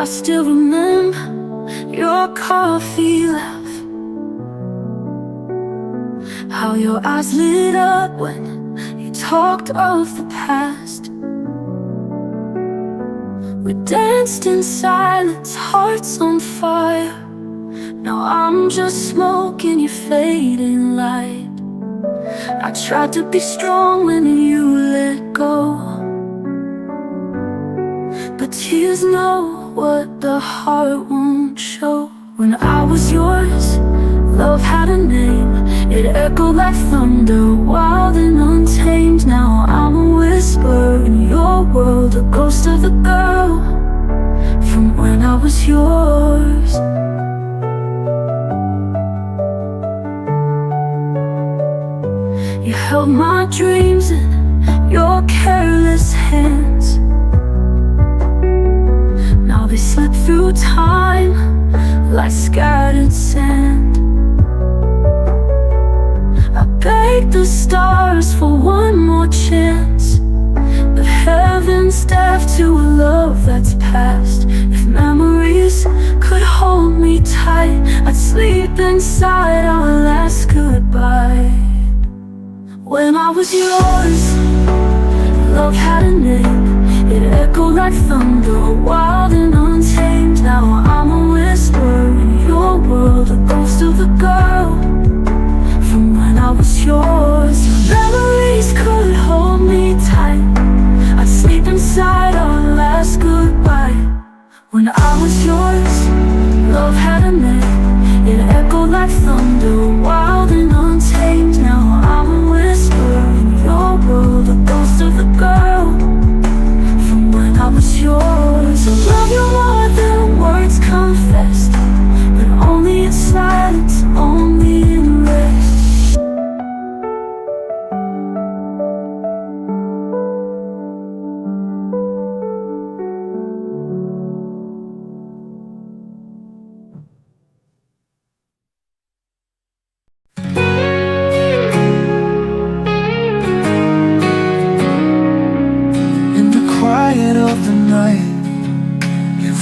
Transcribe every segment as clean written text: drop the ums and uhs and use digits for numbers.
I still remember your coffee laugh, how your eyes lit up when you talked of the past. We danced in silence, hearts on fire. Now I'm just smoke in your fading light. I tried to be strong when you let go, but tears know what the heart won't show. When I was yours, love had a name. It echoed like thunder, wild and untamed. Now I'm a whisper in your world, a ghost of the girl from when I was yours. You held my dreams in your careless hands. Now they slip through time like scattered sand. I begged the stars for one more chance, but heaven's deaf to a love that's past. If memories could hold me tight, I'd sleep inside our last goodbye. When I was yours, love had a name. It echoed like thunder, wild and untamed. Now I'm a whisper in your world, a ghost of the girl from when I was yours. Your memories could hold me tight, I'd sleep inside our last goodbye. When I was yours, love had a name. It echoed like thunder, wild and untamed. Now I'm a whisper in your world, a ghost of the girl from when I was yours. I love you more than words confessed, but only in silence, only in rest.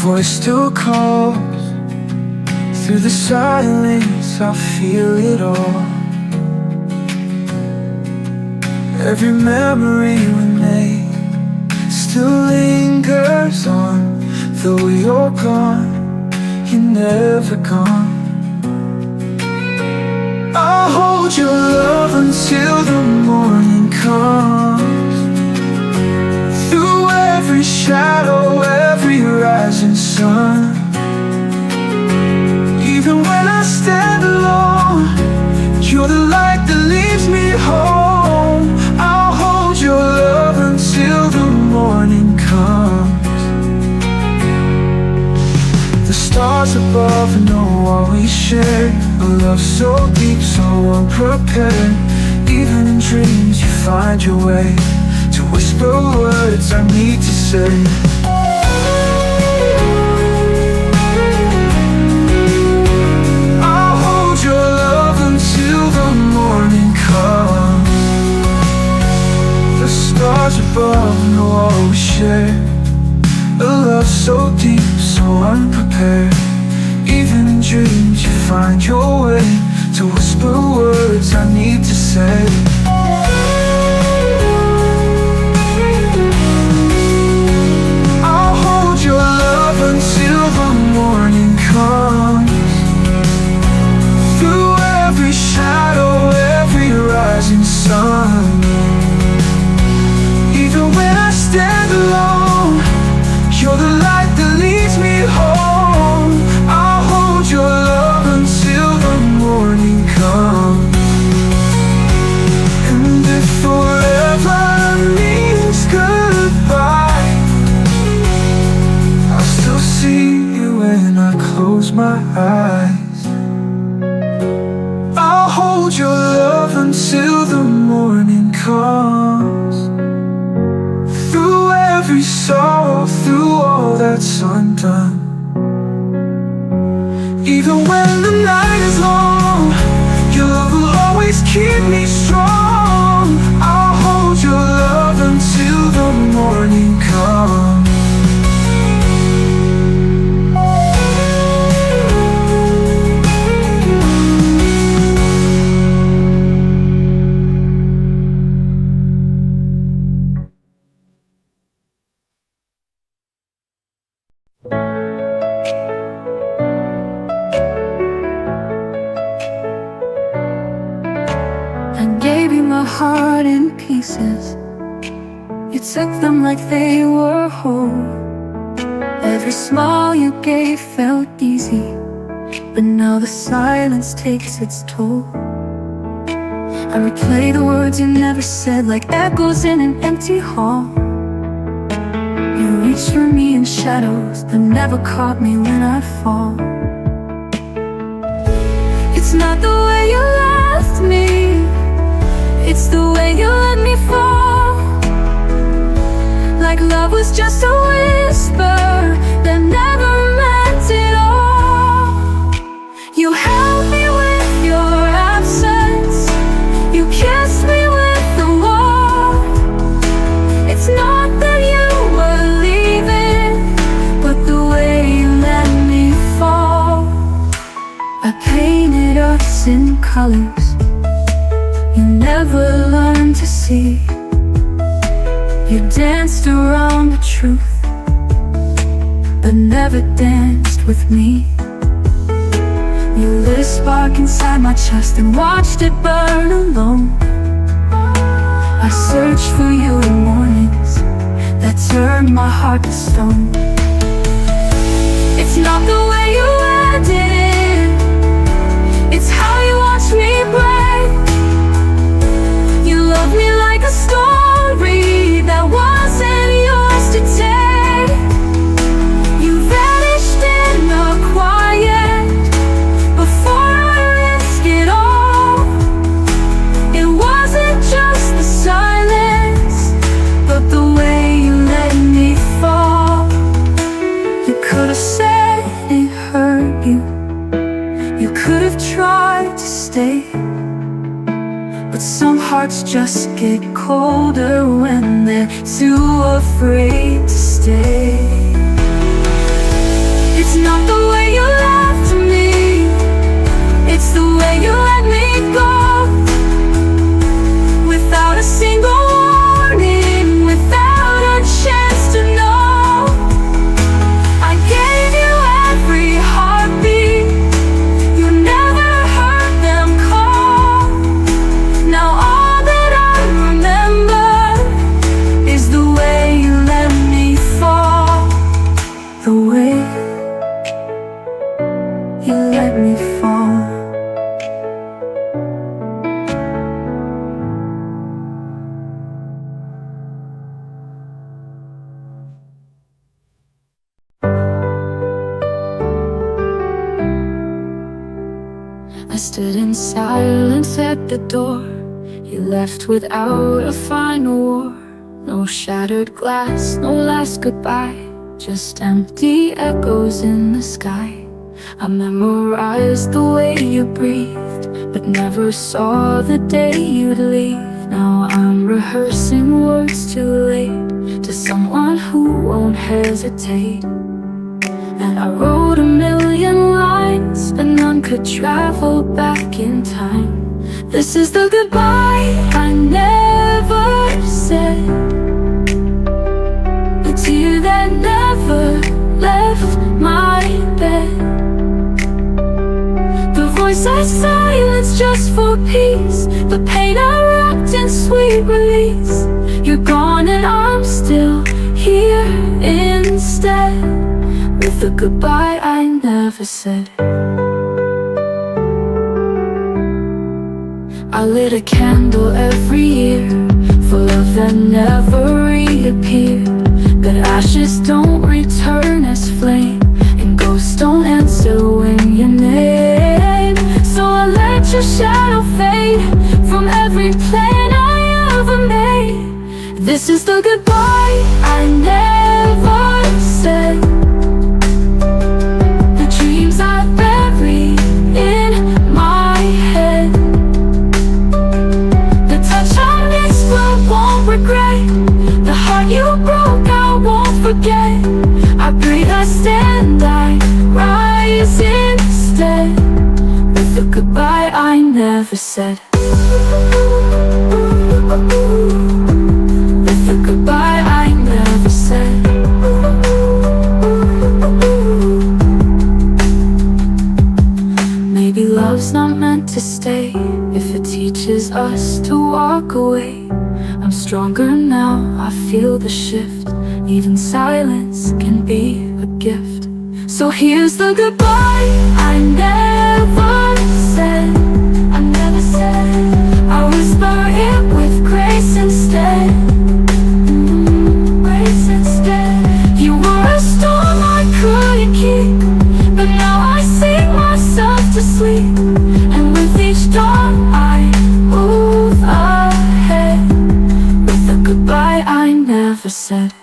Voice still calls through the silence. I feel it all. Every memory we made still lingers on. Though you're gone, you're never gone. I'll hold your love until the morning comes. Through every shadow, every rising sun. Even when I stand alone, you're the light that leads me home. I'll hold your love until the morning comes. The stars above know what we share, a love so deep, so unprepared. Even in dreams you find your way to whisper words I need to say. I'll hold your love until the morning comes. The stars above know all we share, a love so deep, so unprepared. Even in dreams you find your way to whisper words I need to say. Your love until the morning comes. Through every shadow, every rising sun. Even when I stand alone, you're the light that leads me home. I'll hold your love until the morning comes. And if forever means goodbye, see you when I close my eyes. I'll hold your love until the morning comes. Through every sorrow, through all that's undone. Even when the night is long, your love will always keep me strong. I'll hold your love until the morning comes. heart in pieces. You took them like they were whole. Every smile you gave felt easy, but now the silence takes its toll. I replay the words you never said like echoes in an empty hall. You reached for me in shadows, but never caught me when I fall. It's not the way you left me, it's the way you let me fall. Like love was just a whisper that never meant it all. You held me with your absence, you kissed me with the warmth. It's not that you were leaving, but the way you let me fall. I painted us in colors you never learned to see. You danced around the truth, but never danced with me. You lit a spark inside my chest and watched it burn alone. I searched for you in mornings that turned my heart to stone. It's not the way you ended, it's how you watched me break. You loved me like a story that wasn't yours to take. You vanished in the quiet before I risked it all. It wasn't just the silence, but the way you let me fall. You could have said it hurt you, you could have tried to stay, but some hearts just get colder when they're too afraid to stay. It's not the way you left me, it's the way you let me go. Without a single warning, without a chance to know. I gave you every heartbeat, you never heard them call. Now all that I remember is the way you let me fall. The way you let me fall. I stood in silence at the door. You left without a final war. No shattered glass, no last goodbye, just empty echoes in the sky. I memorized the way you breathed, but never saw the day you'd leave. Now I'm rehearsing words too late to someone who won't hesitate. And I wrote a million lines, but none could travel back in time. This is the goodbye I never said, the tear that never left my bed. The voice I silenced just for peace, the pain I wrapped in sweet release. You're gone and I'm still here instead, with the goodbye I never said. I lit a candle every year for love that never reappeared. But ashes don't return as flame, and ghosts don't answer when you name. So I let your shadow fade from every plan I ever made. This is the goodbye I never said, the dreams I buried in my head, the touch I missed but won't regret, the heart you broke I won't forget. I breathe, I stand, I rise instead, with the goodbye I never said. With the goodbye I never said. Maybe love's not meant to stay if it teaches us to walk away. stronger now, I feel the shift. Even silence can be a gift. So here's the goodbye I never said. I never said. I whisper it with grace instead. Grace instead. You were a storm I couldn't keep, but now I sing myself to sleep. And with each dawn I move ahead with the goodbye I never said.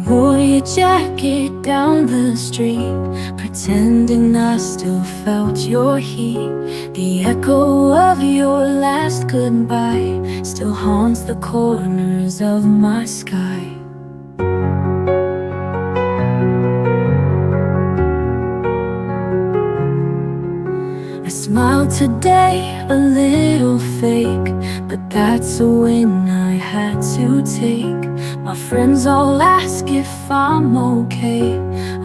Wore your jacket down the street, pretending I still felt your heat. The echo of your last goodbye still haunts the corners of my sky. I smiled today, a little fake, but that's a win I had to take. My friends all ask if I'm okay.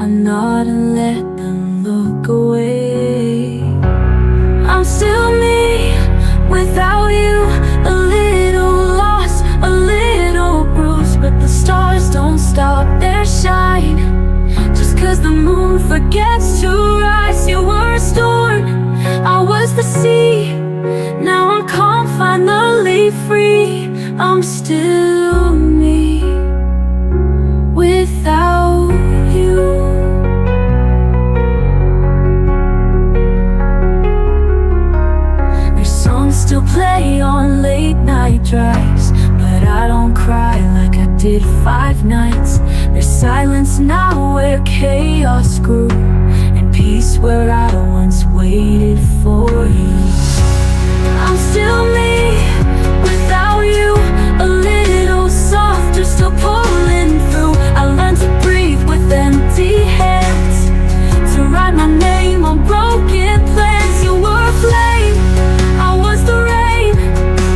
I nod and let them look away. I'm still me without you, a little lost, a little bruised, but the stars don't stop their shine. Just 'cause the moon forgets to rise. You were a storm, I was the sea. Now I'm calm, finally free. I'm still me without you. Their songs still play on late night drives, but I don't cry like I did 5 nights. There's silence now where chaos grew, and peace where I once waited for you. I'm still me without you, a little softer, still pulling through. I learned to breathe with empty hands, to write my name on broken plans. You were a flame, I was the rain,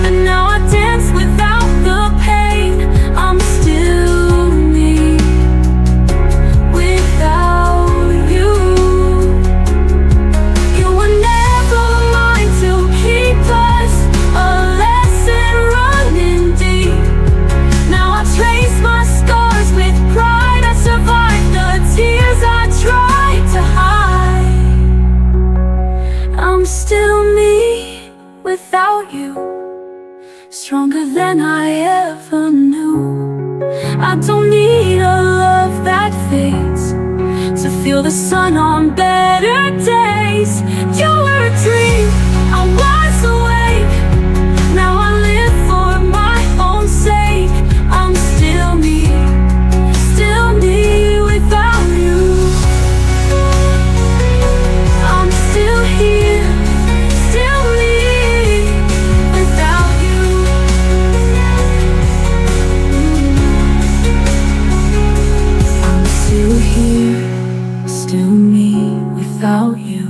and now I dance without the pain. I'm still me without you. You were never mine to keep us, a lesson running deep. Now I trace my scars with pride. I survived the tears I tried to hide. I'm still me without you, stronger than I ever knew. I don't need a love that fades to feel the sun on better days. You were a dream, I was awake. Now I live for my own sake. I'm still me without you. I'm still here, still me without you. I'm still here, still me without you.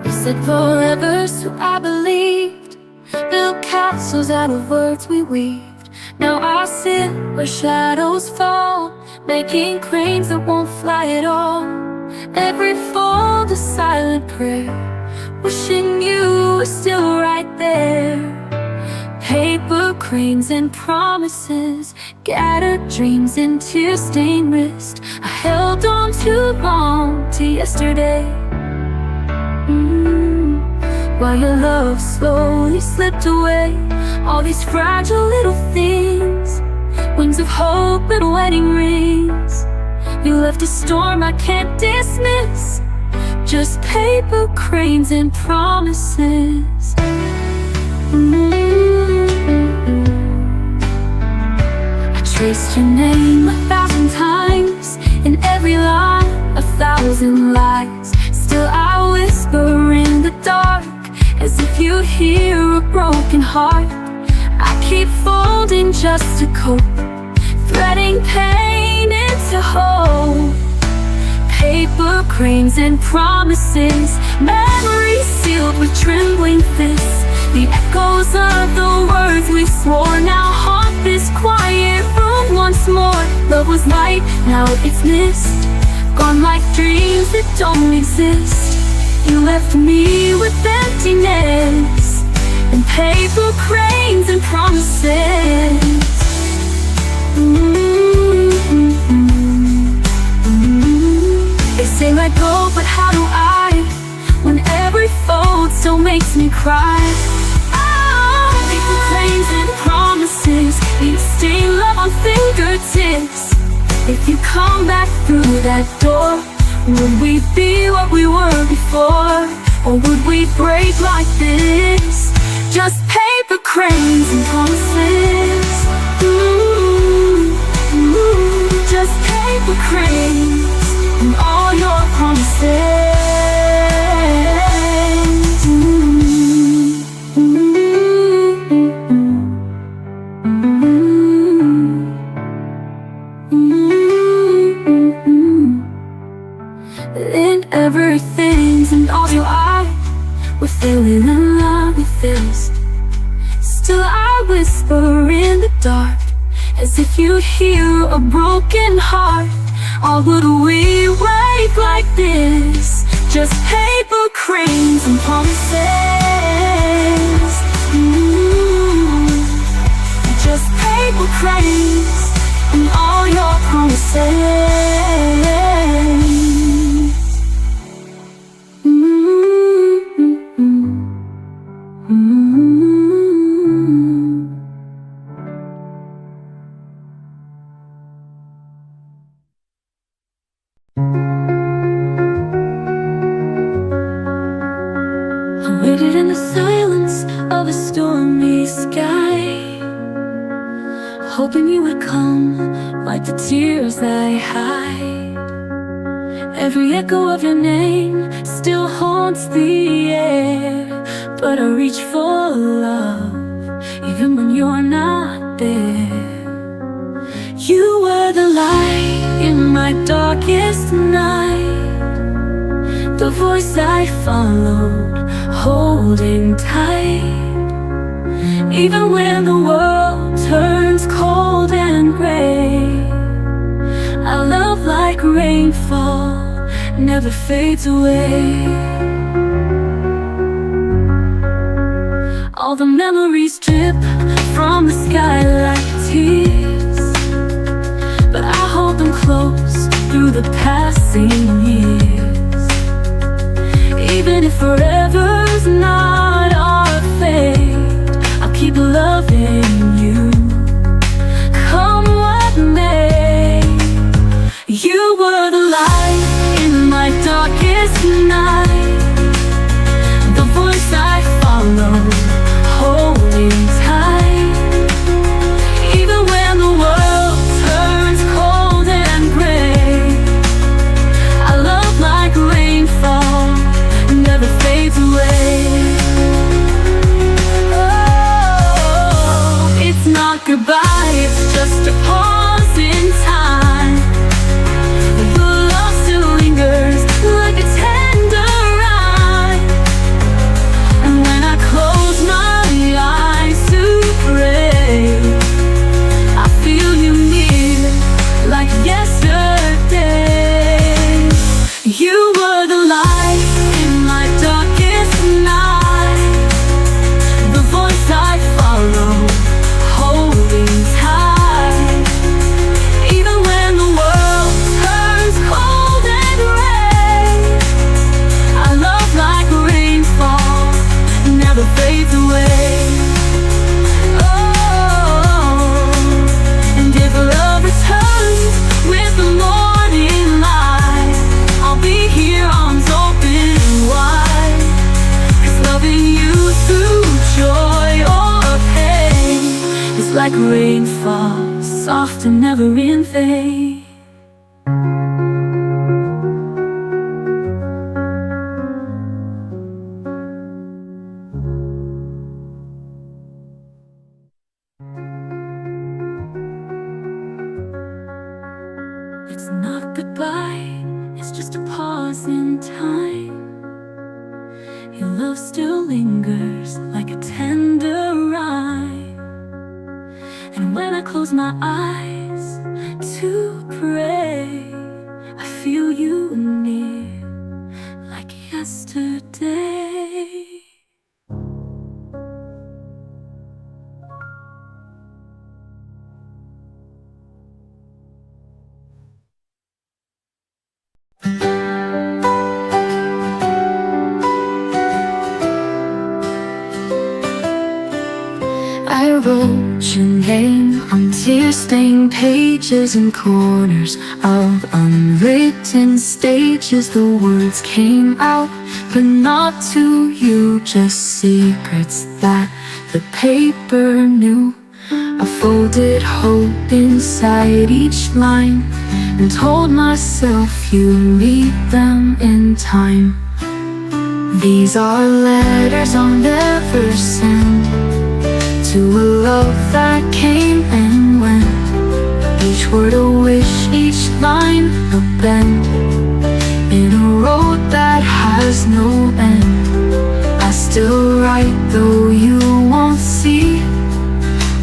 You said forever, so I believed. Built castles out of words we weaved. Now I sit where shadows fall, making cranes that won't fly at all. Every fold a silent prayer, wishing you were still right there. Paper cranes and promises, scattered dreams and tear-stained wrist. I held on too long to yesterday, while your love slowly slipped away. All these fragile little things, wings of hope and wedding rings. You left a storm I can't dismiss, just paper cranes and promises. traced your name 1,000 times. In every line, 1,000 lies. Still I whisper in the dark, as if you hear a broken heart. I keep folding just to cope, threading pain into hope. Paper cranes and promises, memories sealed with trembling fists. The echoes of the words we swore now haunt this quiet room once more. Love was light, now it's mist, gone like dreams that don't exist. You left me with emptiness, and paper cranes and promises. They say let go, but how do I, when every fold still makes me cry? Paper cranes and promises, you stain love on fingertips. If you come back through that door, would we be what we were before? Or would we break like this? Just paper cranes and promises. Just paper cranes and all your promises. In everything and all your eyes, we're feeling in love with this. Still I whisper in the dark, as if you hear a broken heart. Or would we wake like this? Just paper cranes and promises. Just paper cranes and all your promises. I waited in the silence of a stormy sky, hoping you would come, like the tears I hide. Every echo of your name still haunts the air, but I reach for love, even when you're not there. You were the light in my darkest night, the voice I followed, holding tight. Even when the world turns cold and gray, our love like rainfall never fades away. All the memories drip from the sky like tears, but I hold them close through the passing years. Even if forever's not our fate, I'll keep loving you, come what may. You were the light in my darkest night, the voice I followed, holding tight. Even when the world turns cold and gray, our love like rainfall never fades away. Oh, it's not goodbye, it's just a pause in time. The love still lingers like a tender rhyme. And when I close my eyes to pray, I feel you near like yesterday. You were the light in my darkest night, the voice I followed, holding tight. Even when the world turns cold and gray, our love like rainfall never fades away. Oh, and if love returns with the morning light, I'll be here, arms open wide. 'Cause loving you through joy or pain is like rainfall was often never in vain. It's not goodbye, it's just a pause in time. Your love still lingers like a tender rhyme. And when I close my eyes to pray, I feel you near like yesterday. I wrote your name on tear-stained pages and corners of unwritten stages. The words came out, but not to you, just secrets that the paper knew. I folded hope inside each line and told myself you'd read them in time. These are letters I'll never send to a love that came and went. Each word a wish, each line a bend in a road that has no end. I still write though you won't see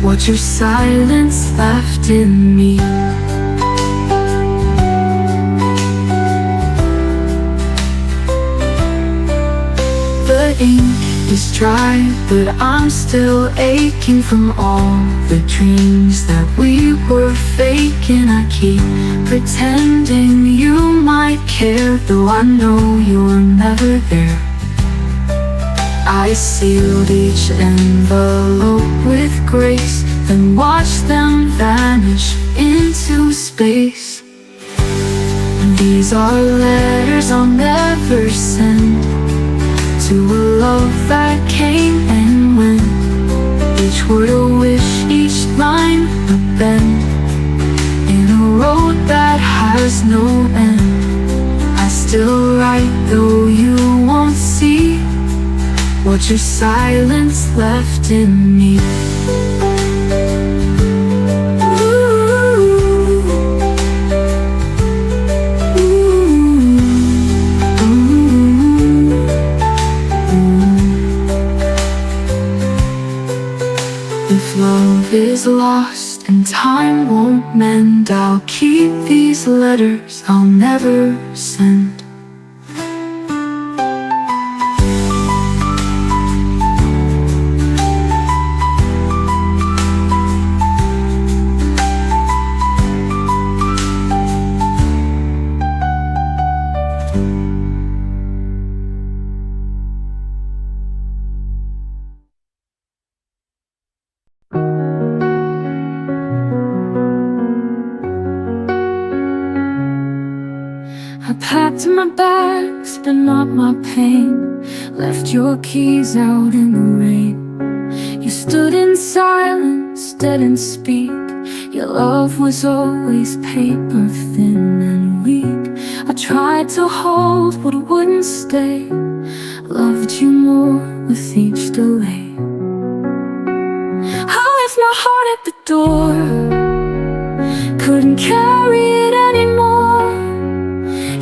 what your silence left in me. The ink is dry, but I'm still aching from all the dreams that we were faking. I keep pretending you might care, though I know you're never there. I sealed each envelope with grace, then watched them vanish into space. These are letters I'll never send to a love that came and went. Each word a wish, each line a bend in a road that has no end. I still write though you won't see what your silence left in me. If love is lost and time won't mend, I'll keep these letters I'll never send. I packed my bags, but not my pain. Left your keys out in the rain. You stood in silence, didn't speak. Your love was always paper thin and weak. I tried to hold but wouldn't stay. Loved you more with each delay. I left my heart at the door, couldn't carry it anymore.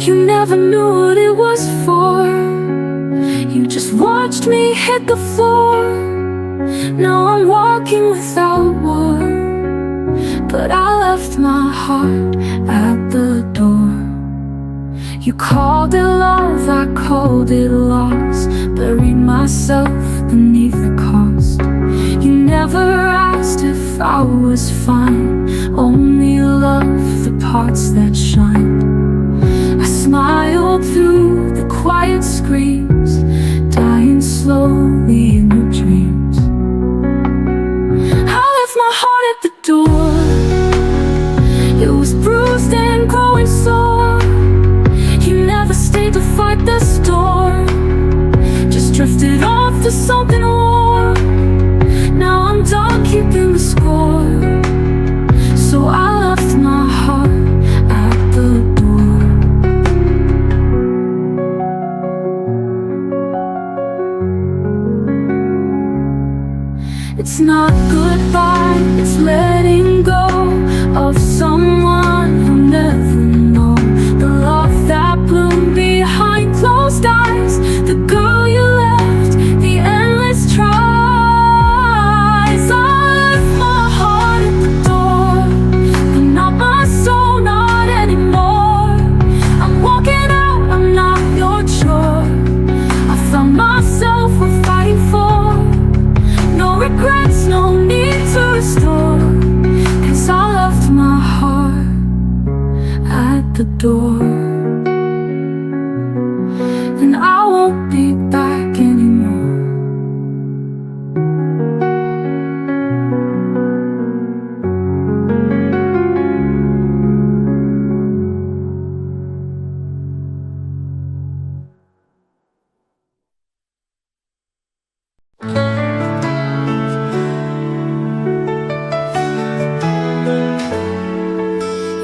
You never knew what it was for. You just watched me hit the floor. Now I'm walking without war, but I left my heart at the door. You called it love, I called it loss. Buried myself beneath the cost. You never asked if I was fine, only loved the parts that shine. I smiled through the quiet screams, dying slowly in your dreams. I left my heart at the door. It was bruised and growing sore. You never stayed to fight the storm, just drifted off to something more. Now I'm done keeping the score, so I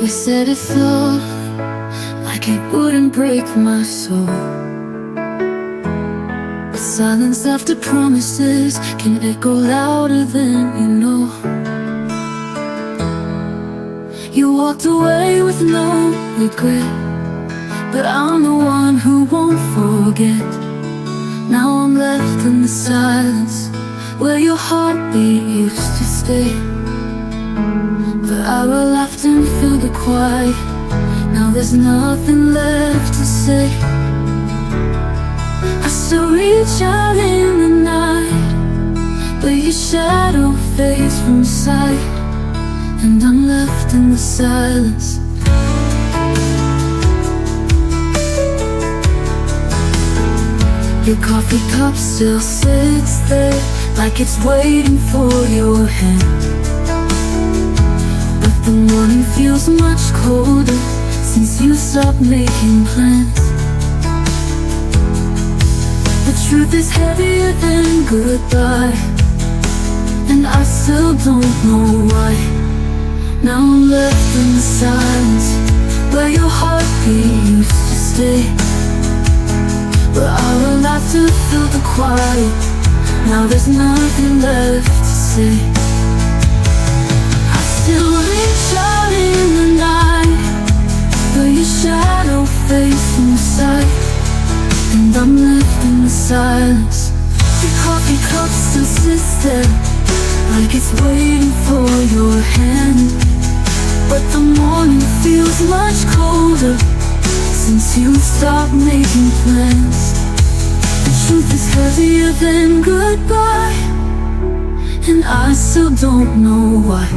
We said it soft, like it wouldn't break my soul. But silence after promises can echo louder than you know. You walked away with no regret, but I'm the one who won't forget. Now I'm left in the silence where your heartbeat used to stay. But I will laugh and fill the quiet. Now there's nothing left to say. I still reach out in the night, but your shadow fades from sight, and I'm left in the silence. Your coffee cup still sits there, like it's waiting for your hand. But the morning feels much colder since you stopped making plans. The truth is heavier than goodbye, and I still don't know why. Now I'm left in the silence where your heartbeat used to stay. But I will have to fill the quiet. Now there's nothing left to say. I still reach out in the night, but your shadow fades from sight, and I'm left in the silence. Your coffee cup still sits there, like it's waiting for your hand. But the morning feels much colder since you stopped making plans. The truth is heavier than goodbye, and I still don't know why.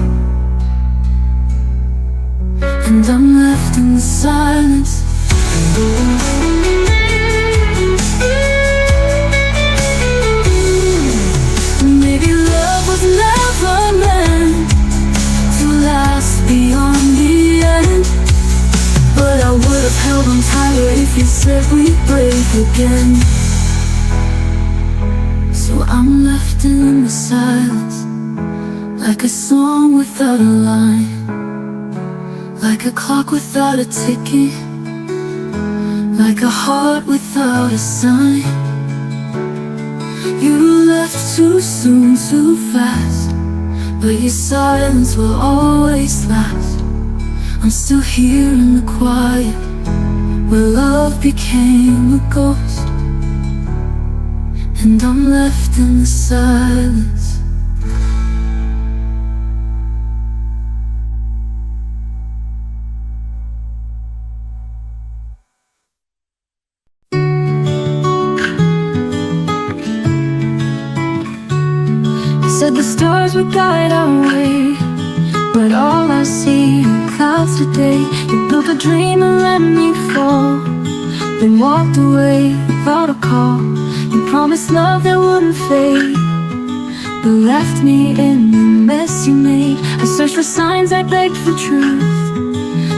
And I'm left in the silence. Maybe love was never meant to last beyond the end, but I would have held on tighter if you said we'd break again. So I'm left in the silence, like a song without a line, like a clock without a ticket, like a heart without a sign. You left too soon, too fast, but your silence will always last. I'm still here in the quiet, where love became a ghost, and I'm left in the silence. Said the stars would guide our way, but all I see are clouds today. You built a dream and let me fall, then walked away without a call. You promised love that wouldn't fade, but left me in the mess you made. I searched for signs, I begged for truth,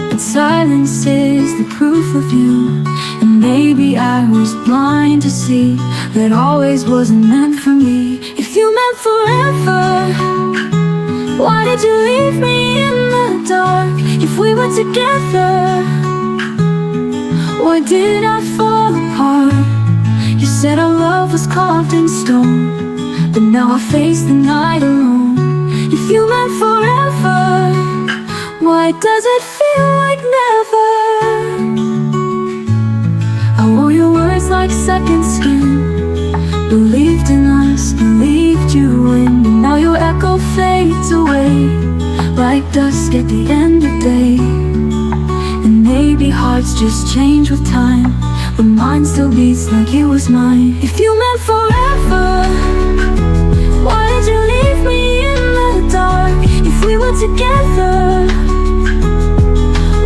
but silence is the proof of you. And maybe I was blind to see that always wasn't meant for me. If you meant forever, why did you leave me in the dark? If we were together, why did I fall apart? You said our love was carved in stone, but now I face the night alone. If you meant forever, why does it feel like never? I wore your words like second skin, believed in us, believed you in. And now your echo fades away, like dusk at the end of day. And maybe hearts just change with time, but mine still beats like it was mine. If you meant forever, why did you leave me in the dark? If we were together,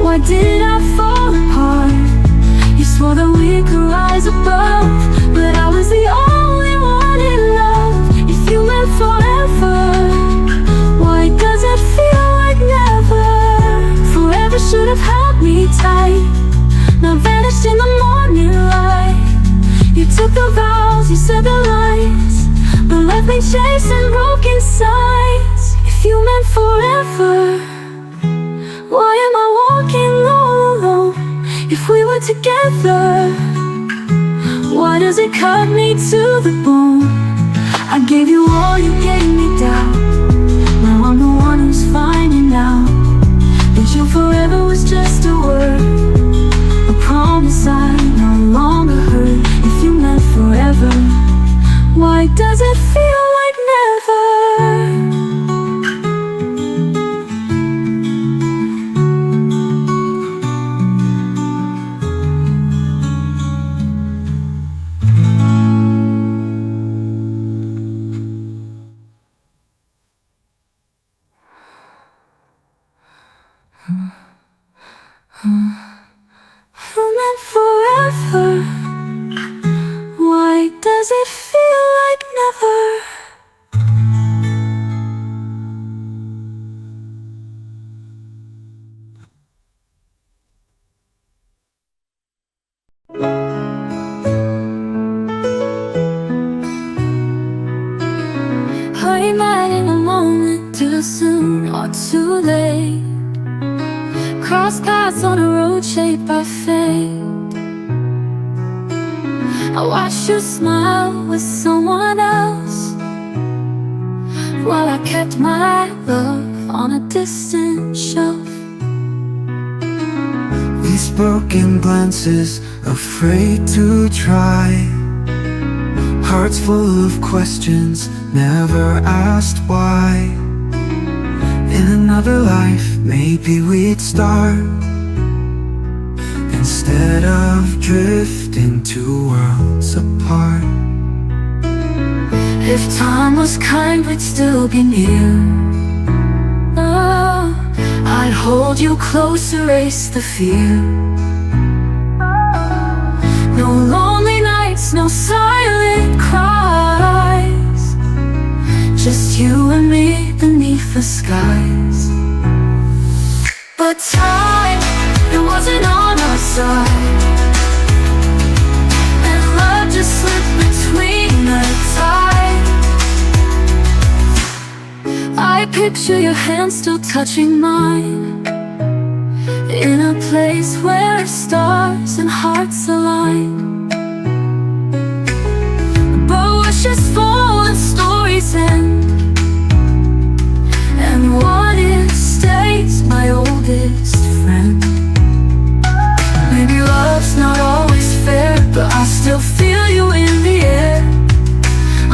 why did I fall apart? You swore that we could rise above, but I was the only one in love. If you meant forever, why does it feel like never? Forever should have held me tight, now vanished in the morning light. You took the vows, you said the lies, but left me chasing broken signs. If you meant forever, why am I walking if we were together? Why does it cut me to the bone? I gave you all, you gave me doubt. Now I'm the one who's finding out that you forever was just a word, a promise I no longer heard. If you meant forever, why does it feel like never? You meant forever. Why does it feel like never? Are you mad in a moment, too soon or too late? Cross paths on a road shaped by fate. I watched you smile with someone else, while I kept my love on a distant shelf. These broken glances, afraid to try. Hearts full of questions, never asked why. In another life, maybe we'd start, instead of drifting two worlds apart. If time was kind, we'd still be near. Oh, I'd hold you close, erase the fear. No lonely nights, no silent cries, just you and me beneath the skies. But time, it wasn't on our side, and love just slipped between the tide. I picture your hand still touching mine, in a place where stars and hearts align. But wishes fall and stories end, and what if stays my oldest friend. Maybe love's not always fair, but I still feel you in the air.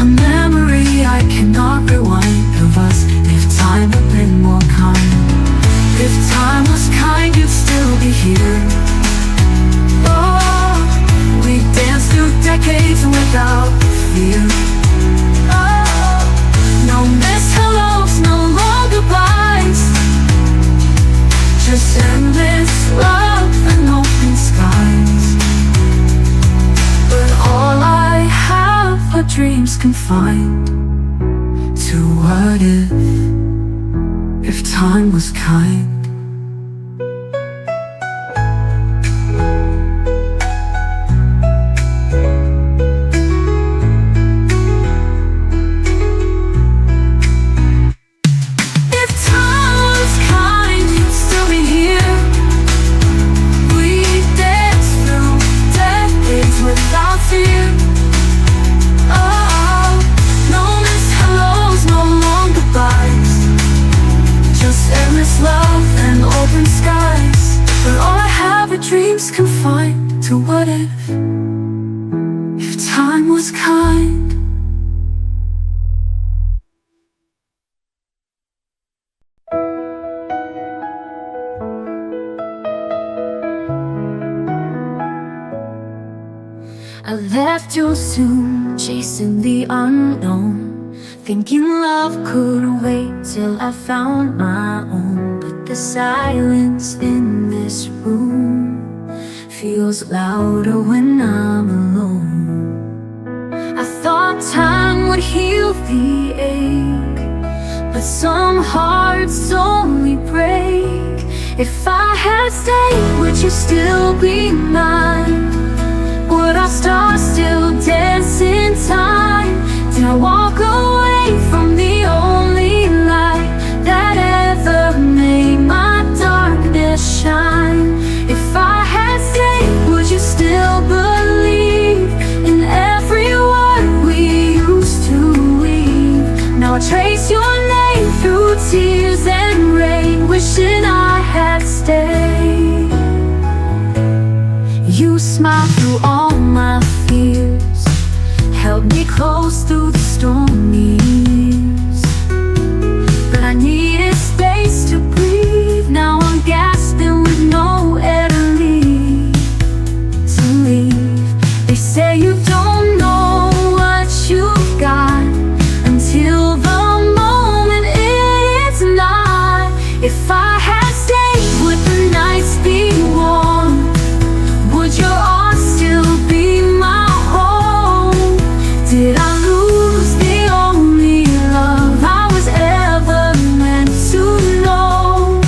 A memory I cannot rewind of us, if time had been more kind. If time was kind, you'd still be here. Oh, we danced through decades without fear. Oh, no missed hellos, no long goodbyes, just endless love and open skies. But all I have are dreams confined to what if time was kind. Love and open skies, but all I have are dreams confined to what if time was kind. I left you soon, chasing the unknown, thinking love could wait till I found my own. But the silence in this room feels louder when I'm alone. I thought time would heal the ache, but some hearts only break. If I had stayed, would you still be mine? Would our stars still dance in time? Did I walk away from the only light that ever made my darkness shine? If I had stayed, stay. You smile through all my fears, held me close through the stormy years. But I needed space to breathe. Now I'm gasping with no air to leave. They say you don't know what you've got until the moment it's not. If I had stayed, would the nights be warm? Would your arms still be my home? Did I lose the only love I was ever meant to know?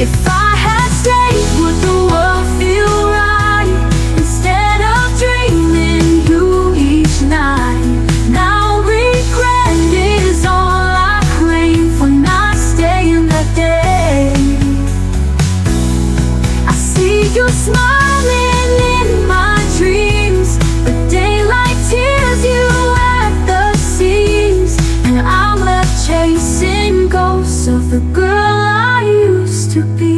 If I had stayed, would the world feel right instead of dreaming you each night? Now regret is all I claim for not staying that day. I see you smiling in my dreams, but daylight tears you at the seams. And I'm left chasing ghosts of the girl I used to be.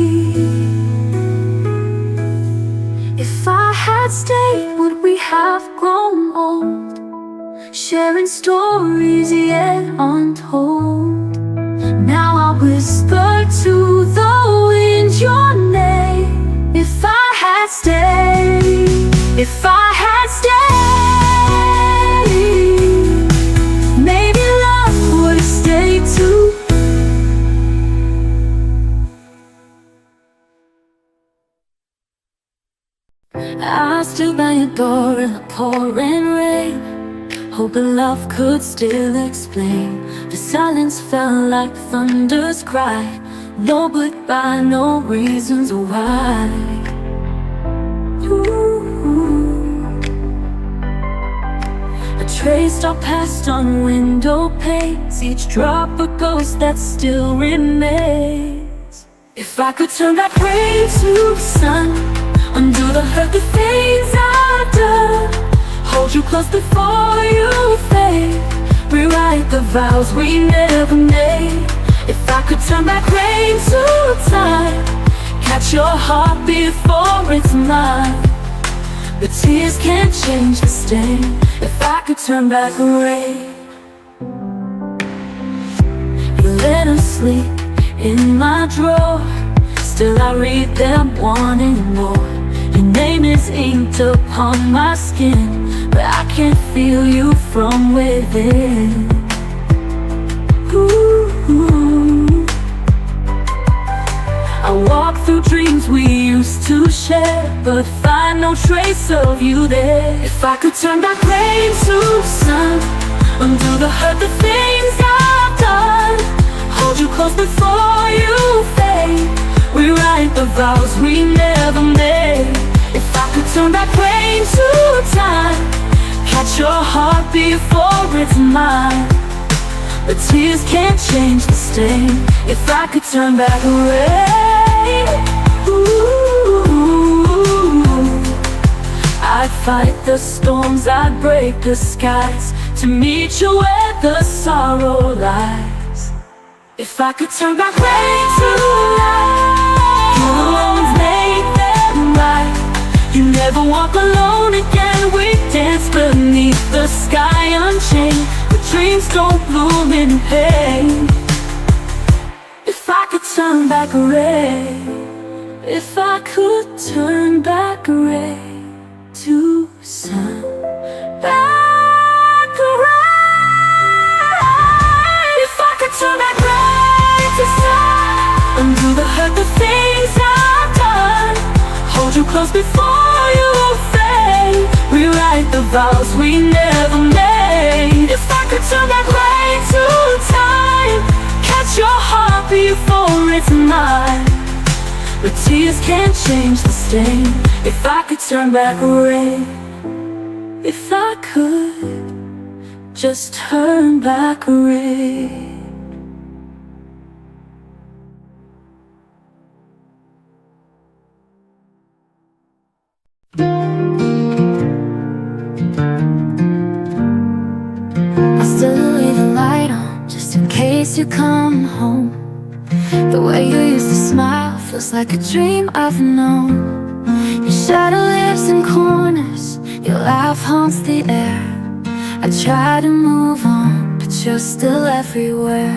If I had stayed, would we have grown old, sharing stories yet untold? Now I whisper to the wind your name. If I had stayed, if I had stayed, maybe love would have stayed too. I stood by your door in the pouring rain, hoping love could still explain. The silence felt like thunder's cry. No goodbye, no reasons why. Ooh. I traced our past on window panes, each drop a ghost that still remains. If I could turn back rain to sun, undo the hurt that fades I've done, hold you close before you fade, rewrite the vows we never made. If I could turn back rain to time, catch your heart before it's mine. The tears can't change the stain. If I could turn back rain, your letters sleep in my drawer, still I read them wanting more. Your name is inked upon my skin, but I can't feel you from within. Ooh. I walk through dreams we used to share, but find no trace of you there. If I could turn back rain to sun, undo the hurt, the things I've done, hold you close before you fade, rewrite the vows we never made. If I could turn back rain to time, catch your heart before it's mine. The tears can't change the stain. If I could turn back rain, ooh, I'd fight the storms, I'd break the skies to meet you where the sorrow lies. If I could turn back rain to light, you're the ones make them right. You never walk alone again. We dance beneath the sky unchained, but dreams don't bloom in pain. If I could turn back rain, if I could turn back rain to sun, back rain. If I could turn back rain to sun, undo the hurt, the things I've done, hold you close before you fade, rewrite the vows we never made. If I could turn back rain to time, catch your heart before it's mine. The tears can't change the stain. If I could turn back rain, if I could just turn back rain. You come home, the way you used to smile feels like a dream I've known. Your shadow lives in corners, your laugh haunts the air. I try to move on, but you're still everywhere.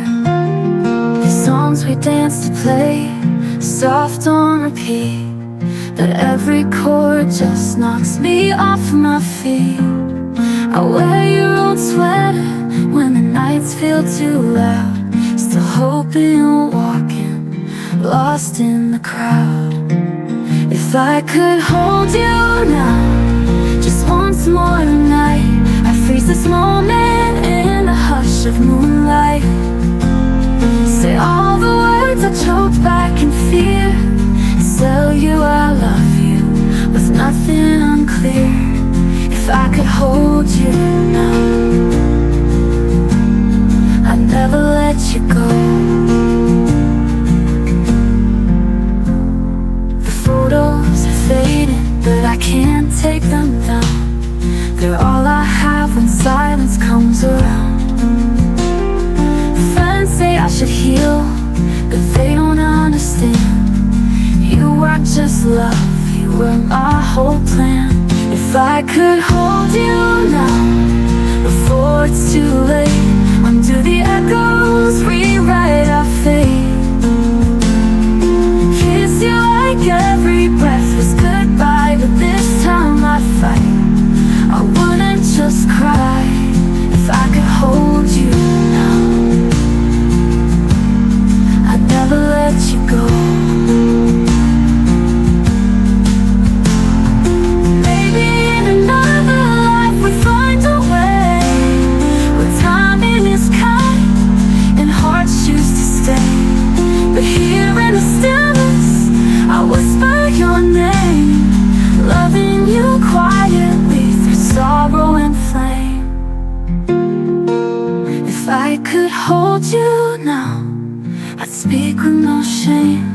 These songs we dance to play, soft on repeat, but every chord just knocks me off my feet. I wear your old sweater when the nights feel too loud, still hoping you're walking, lost in the crowd. If I could hold you now, just once more tonight, I'd freeze this moment in the hush of moonlight. Say all the words I choked back in fear, tell you I love you with nothing unclear. If I could hold you now, I'd never let you go. The photos are fading, but I can't take them down. They're all I have when silence comes around. Friends say I should heal, but they don't understand. You weren't just love, you were my whole plan. If I could hold you now, before it's too late, undo the echoes, rewrite our fate. Kiss you like every breath was goodbye, but this time I'd fight. I wouldn't just cry if I could hold you now. I'd never let you go. But here in the stillness, I whisper your name, loving you quietly through sorrow and flame. If I could hold you now, I'd speak with no shame.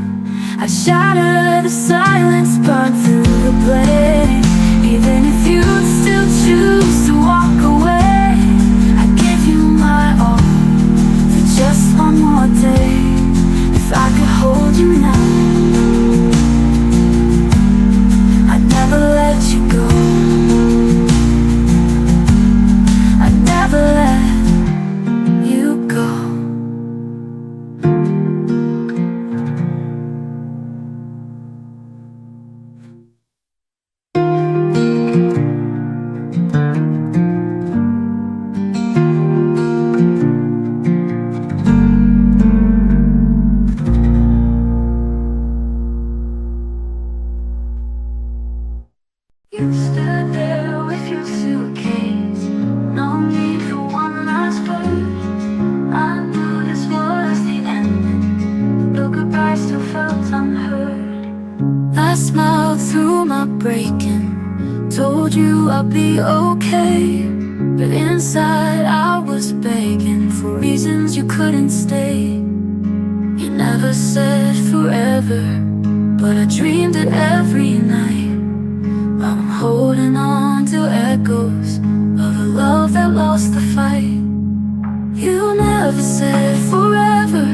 I'd shatter the silence, burn through the blade. Even if you'd still choose to walk away, I'd give you my all for just one more day. If I could hold you now, I'd never let you go. I'd never let you go. You stood there with your suitcase, no need for one last word. I knew this was the end, the goodbye still felt unheard. I smiled through my breaking, told you I'd be okay, but inside I was begging for reasons you couldn't stay. You never said forever, but I dreamed it every night. I'm holding on to echoes of a love that lost the fight. You never said forever,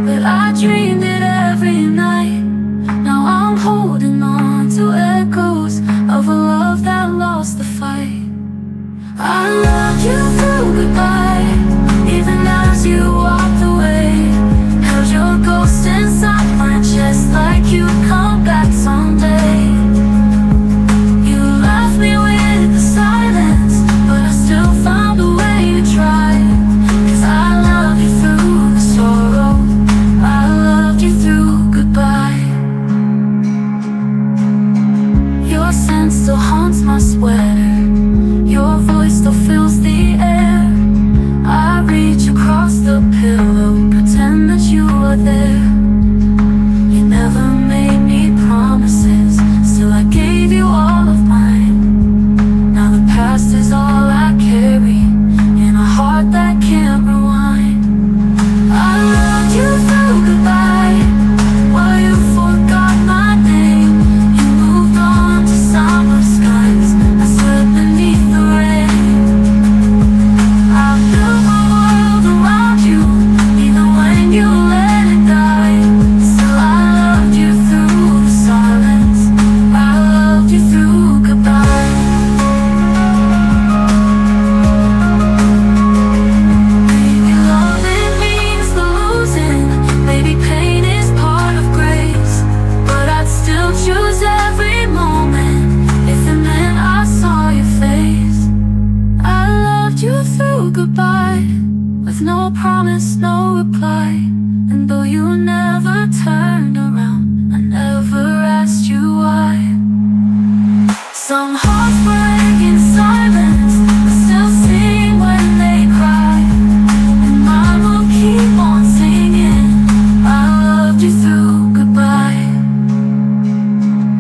but I dreamed it every night. Now I'm holding on to echoes of a love that lost the fight. I loved you through goodbye, even as you walked away. Held your ghost inside my chest like you'd come back someday. Me with the silence, but I still found a way to try. 'Cause I love you through the sorrow, I loved you through goodbye. Your scent still haunts my sweater, your voice still fills the air. I reach across the pillow, pretend that you are there. You never made me promises, still I gave you all of mine. Past is all I carry, in a heart that can't rewind. I loved you through goodbye, while you forgot my name. You moved on to summer skies, I slept beneath the rain. I built my world around you, even when you let it die. You never turned around, I never asked you why. Some hearts break in silence, but still sing when they cry. And I will keep on singing, I loved you through goodbye.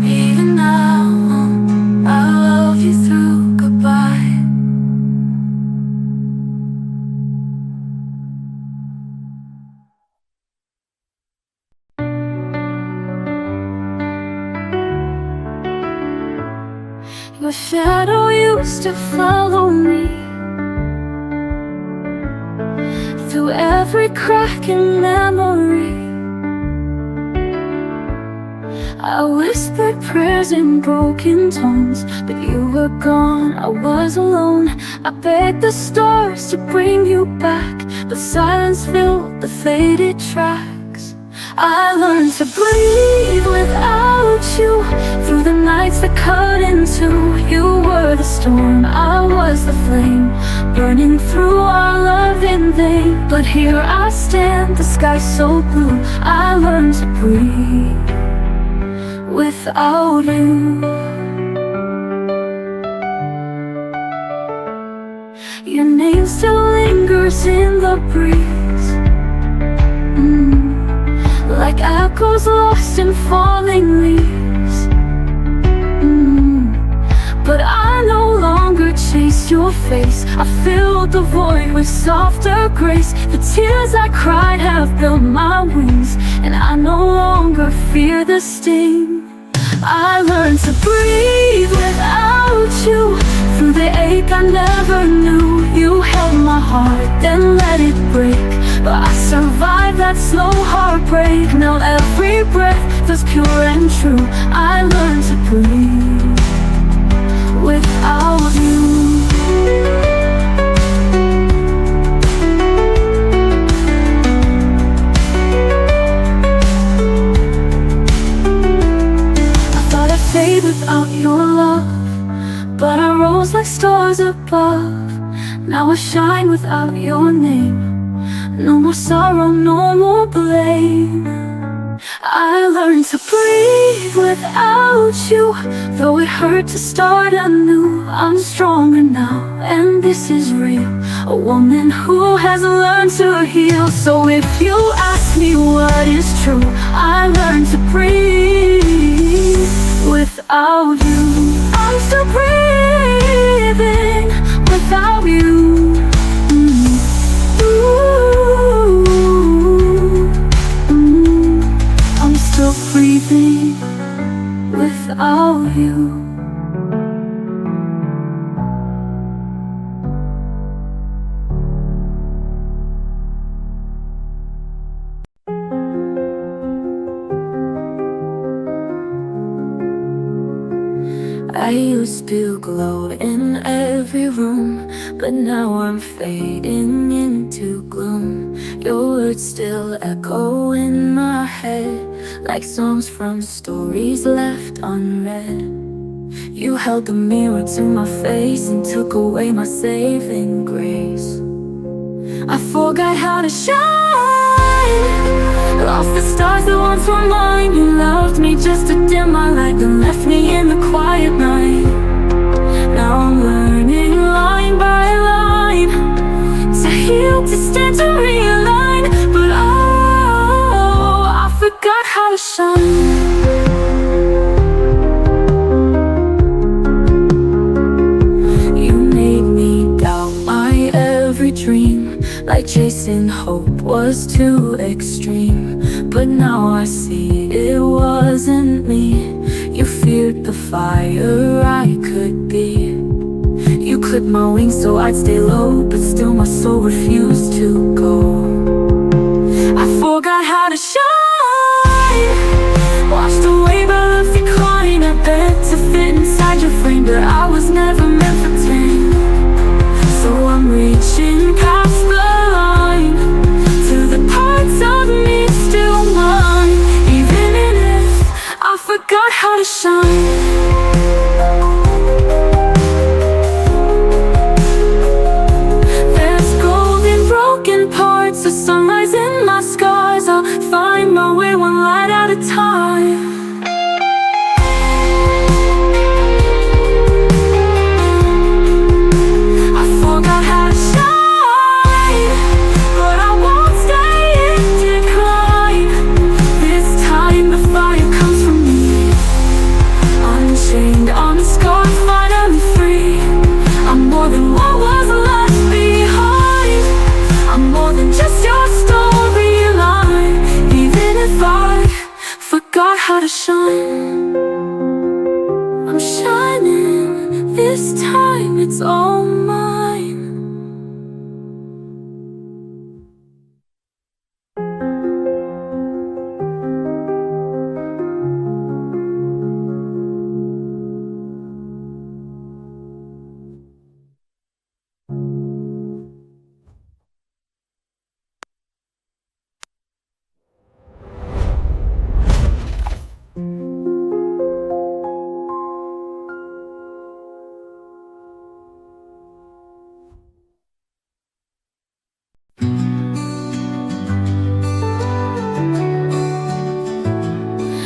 Even now, I love you through goodbye. Your shadow used to follow me through every crack in memory. I whispered prayers in broken tones, but you were gone, I was alone. I begged the stars to bring you back, but silence filled the faded tracks. I learned to breathe without you, through the nights that cut in two. You were the storm, I was the flame, burning through our love in vain. But here I stand, the sky so blue. I learned to breathe without you. Your name still lingers in the breeze, like echoes lost in falling leaves. But I no longer chase your face, I filled the void with softer grace. The tears I cried have built my wings, and I no longer fear the sting. I learned to breathe without you, through the ache I never knew. You held my heart, then let it break, but I survived that slow heartbreak. Now every breath feels pure and true. I learned to breathe without you. Fade without your love, but I rose like stars above. Now I shine without your name. No more sorrow, no more blame. I learned to breathe without you, though it hurt to start anew. I'm stronger now, and this is real, a woman who has learned to heal. So if you ask me what is true, I learned to breathe without you. I'm still breathing without you. I'm still breathing without you. I used to glow in every room, but now I'm fading into gloom. Your words still echo in my head, like songs from stories left unread. You held the mirror to my face and took away my saving grace. I forgot how to shine, lost the stars that once were mine. You loved me just to dim my light, then left me in the quiet night. Now I'm learning line by line, to heal, to stand, to realign. But oh, I forgot how to shine. You made me doubt my every dream, like chasing hope was too extreme. But now I see it wasn't me. You feared the fire I could be. You clipped my wings so I'd stay low, but still my soul refused to go. I forgot how to shine, washed away by the decline. I begged to fit inside your frame, but I was never meant for tame. So I'm reaching past the line, to the parts of me still mine. Even if I forgot how to shine. There's gold in broken parts, a sunrise in my scars. I'll find made my way one light at a time. I forgot how to shine, but I won't stay in decline. This time the fire comes from me, unchained, unscarred, finally free. I'm more than what was left behind. I'm more than just your storyline. Even if I forgot how to shine, I'm shining. This time it's all mine.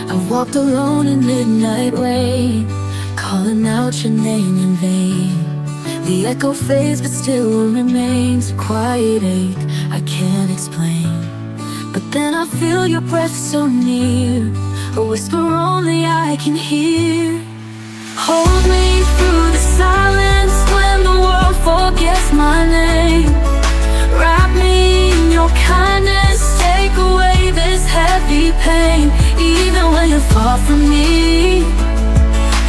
I walked alone in midnight rain, calling out your name in vain. The echo fades but still remains, a quiet ache I can't explain. But then I feel your breath so near, a whisper only I can hear. Hold me through the silence when the world forgets my name. Wrap me in your kindness, take away this heavy pain. Even when you're far from me,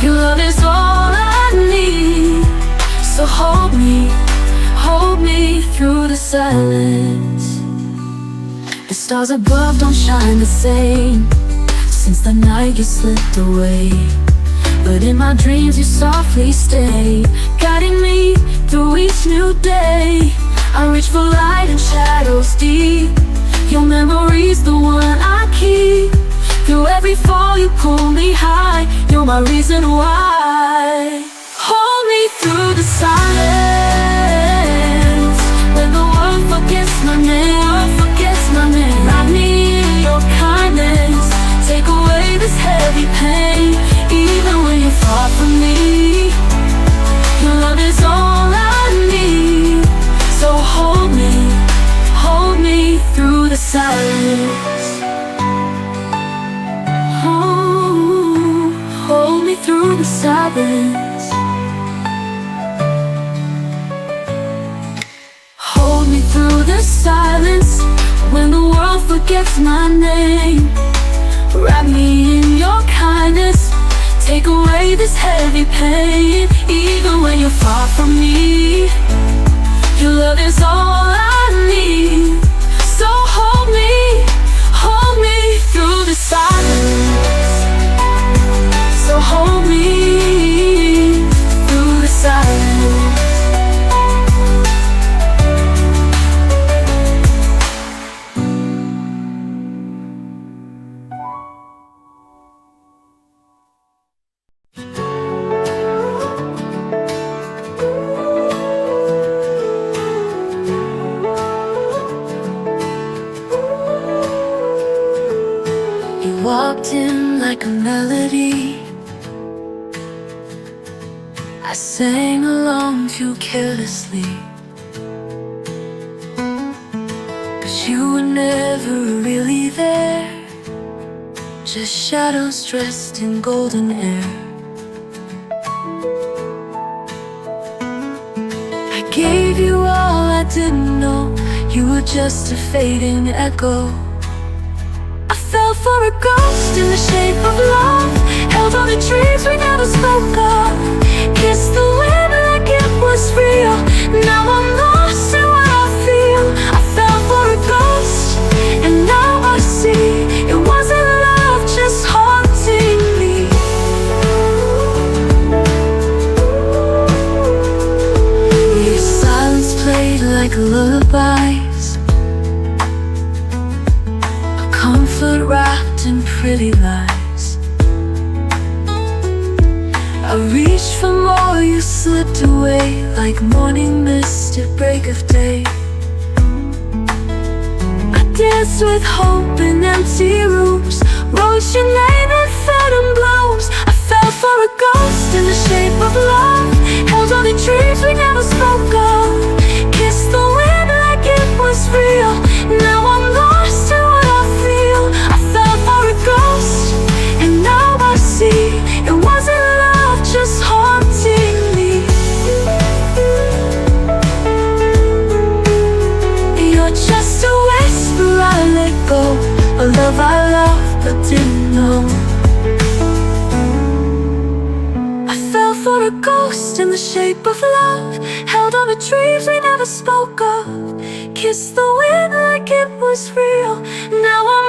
your love is all I need. So hold me through the silence. The stars above don't shine the same since the night you slipped away. But in my dreams you softly stay, guiding me through each new day. I reach for light in shadows deep. Your memory's the one I keep. Through every fall you pull me high. You're my reason why. Hold me through the silence when the world forgets my name. Wrap me in your kindness, take away this heavy pain. Even when you're far from me, your love is all I need. So hold me through the silence. Oh, hold me through the silence. Hold me through the silence when the world forgets my name. Wrap me in your kindness, take away this heavy pain. Even when you're far from me, your love is all I need. So hold me through the silence. So hold me through the silence. Walked in like a melody, I sang along too carelessly. But you were never really there, just shadows dressed in golden air. I gave you all I didn't know, you were just a fading echo. Fell for a ghost in the shape of love, held all the dreams we never spoke of, kissed the wind like it was real. Now I'm lost in what I feel. I fell for a ghost, and now I see it wasn't love, just haunting me. Your silence played like lullabies, comfort wrapped in pretty lies. I reached for more, you slipped away like morning mist at break of day. I danced with hope in empty rooms. Wrote your name in phantom blooms. I fell for a ghost in the shape of love. Held all the dreams we never spoke of. Kissed the wind like it was real. Now I'm lost in what I feel. I fell for a ghost, and now I see it wasn't love, just haunting me. You're just a whisper I let go, a love I loved but didn't know. I fell for a ghost in the shape of love. Held on to dreams we never spoke of. Kissed the wind like it was real. Now I'm